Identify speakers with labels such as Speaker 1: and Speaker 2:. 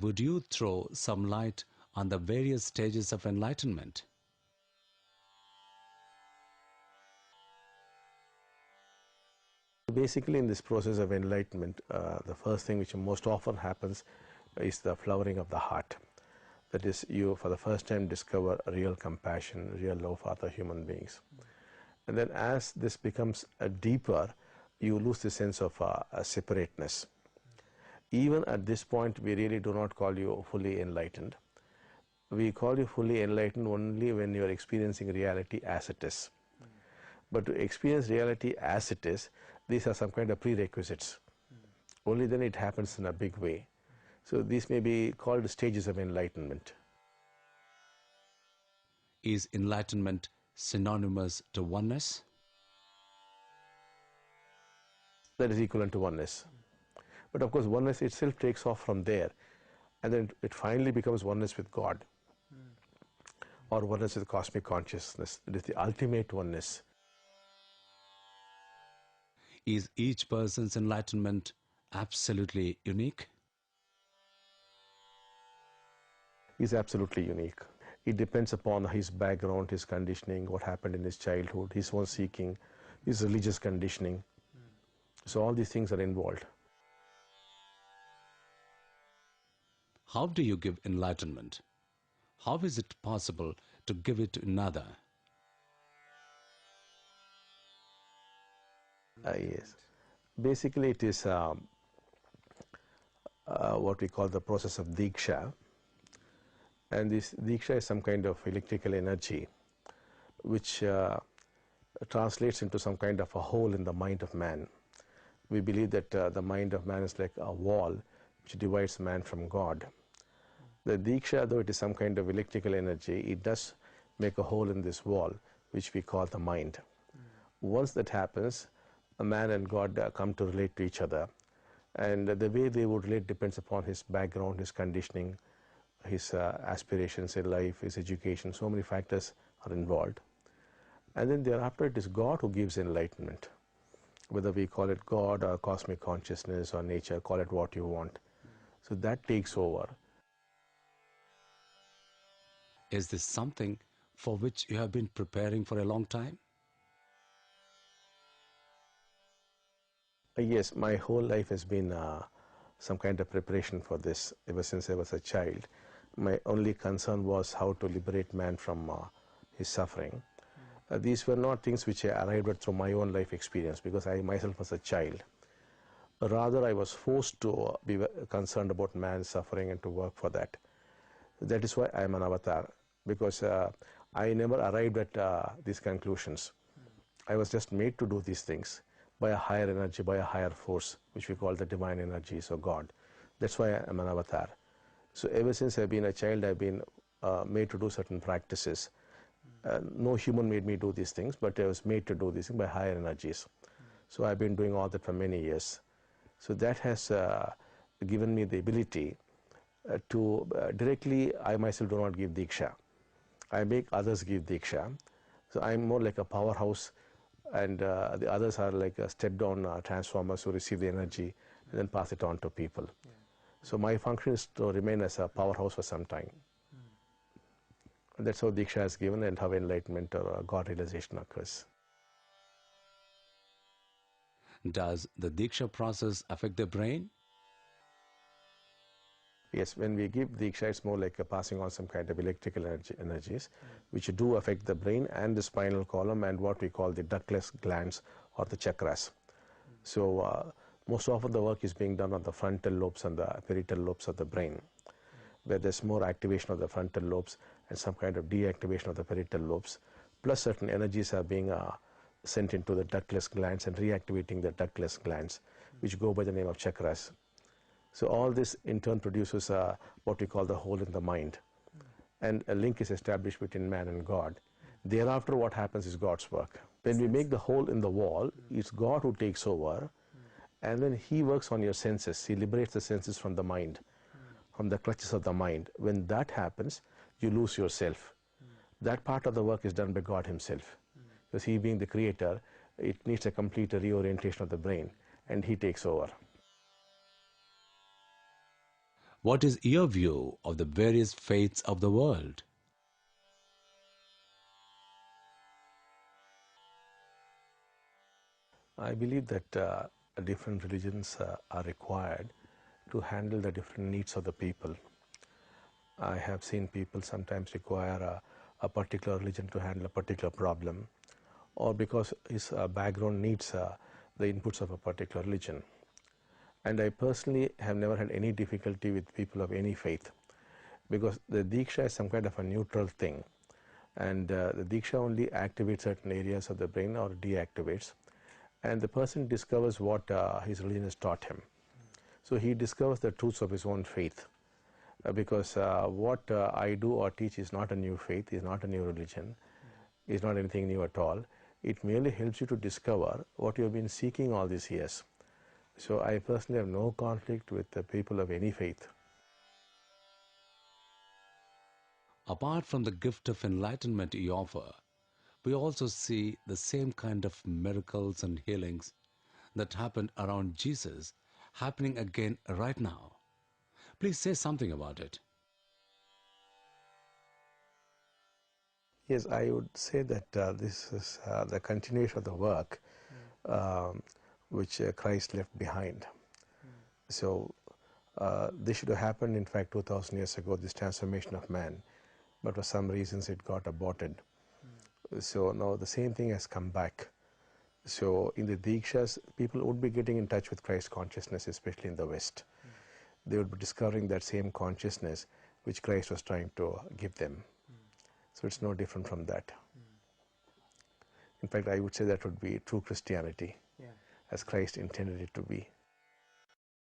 Speaker 1: Would you throw some light on the various stages of enlightenment?
Speaker 2: Basically, in this process of enlightenment, the first thing which most often happens is the flowering of the heart. That is, you for the first time discover real compassion, real love for other human beings. And then as this becomes deeper, you lose the sense of separateness. Even at this point, we really do not call you fully enlightened. We call you fully enlightened only when you are experiencing reality as it is. But to experience reality as it is, these are some kind of prerequisites. Only then it happens in a big way. So these may be called stages of enlightenment.
Speaker 1: Is enlightenment synonymous to oneness?
Speaker 2: That is equivalent to oneness. But of course, oneness itself takes off from there, and then it finally becomes oneness with God, or oneness with cosmic consciousness. It is the ultimate oneness.
Speaker 1: Is each person's enlightenment absolutely unique?
Speaker 2: Is absolutely unique. It depends upon his background, his conditioning, what happened in his childhood, his own seeking, his religious conditioning. So all these things are involved.
Speaker 1: How do you give enlightenment? How is it possible to give it to another?
Speaker 2: Yes. Basically, it is what we call the process of Deeksha. And this Deeksha is some kind of electrical energy which translates into some kind of a hole in the mind of man. We believe that the mind of man is like a wall which divides man from God. The Deeksha, though it is some kind of electrical energy, it does make a hole in this wall which we call the mind. Once that happens, a man and God come to relate to each other. And the way they would relate depends upon his background, his conditioning, his aspirations in life, his education. So many factors are involved. And then thereafter it is God who gives enlightenment. Whether we call it God or cosmic consciousness or nature, call it what you want. So that takes over.
Speaker 1: Is this something for which you have been preparing for a long time?
Speaker 2: Yes, my whole life has been some kind of preparation for this ever since I was a child. My only concern was how to liberate man from his suffering. These were not things which I arrived at through my own life experience, because I myself was a child. Rather, I was forced to be concerned about man's suffering and to work for that. That is why I am an avatar, because I never arrived at these conclusions. I was just made to do these things by a higher energy, by a higher force, which we call the divine energies or God. That's why I am an avatar. So ever since I've been a child, I've been made to do certain practices. No human made me do these things, but I was made to do these things by higher energies. So I've been doing all that for many years. So that has given me the ability to directly, I myself do not give Deeksha. I make others give Deeksha. So I'm more like a powerhouse, and the others are like step-down transformers who receive the energy and then pass it on to people. Yeah. So my function is to remain as a powerhouse for some time. That's how Deeksha is given and how enlightenment or God realization occurs.
Speaker 1: Does the Deeksha process affect the brain?
Speaker 2: Yes, when we give Deeksha, it's more like passing on some kind of electrical energies which do affect the brain and the spinal column and what we call the ductless glands or the chakras. So most often the work is being done on the frontal lobes and the parietal lobes of the brain, where there's more activation of the frontal lobes and some kind of deactivation of the parietal lobes, plus certain energies are being sent into the ductless glands and reactivating the ductless glands, which go by the name of chakras. So all this in turn produces what we call the hole in the mind, and a link is established between man and God. Thereafter what happens is God's work. When we make the hole in the wall, it's God who takes over, and then He works on your senses. He liberates the senses from the mind, from the clutches of the mind. When that happens, you lose yourself. That part of the work is done by God Himself. Because He being the creator, it needs a complete reorientation of the brain, and He takes over.
Speaker 1: What is your view of the various faiths of the world?
Speaker 2: I believe that different religions are required to handle the different needs of the people. I have seen people sometimes require a particular religion to handle a particular problem, or because his background needs the inputs of a particular religion. And I personally have never had any difficulty with people of any faith, because the Deeksha is some kind of a neutral thing, and the Deeksha only activates certain areas of the brain or deactivates, and the person discovers what his religion has taught him. So he discovers the truths of his own faith, because what I do or teach is not a new faith, is not a new religion, is not anything new at all. It merely helps you to discover what you have been seeking all these years. So I personally have no conflict with the people of any faith.
Speaker 1: Apart from the gift of enlightenment you offer, we also see the same kind of miracles and healings that happened around Jesus happening again right now. Please say something about it.
Speaker 2: Yes, I would say that this is the continuation of the work which Christ left behind. So this should have happened, in fact, 2000 years ago, this transformation of man, but for some reasons it got aborted. So now the same thing has come back. So in the Deekshas, people would be getting in touch with Christ consciousness, especially in the West. They would be discovering that same consciousness which Christ was trying to give them. So it's no different from that. In fact, I would say that would be true Christianity, as Christ intended it to be.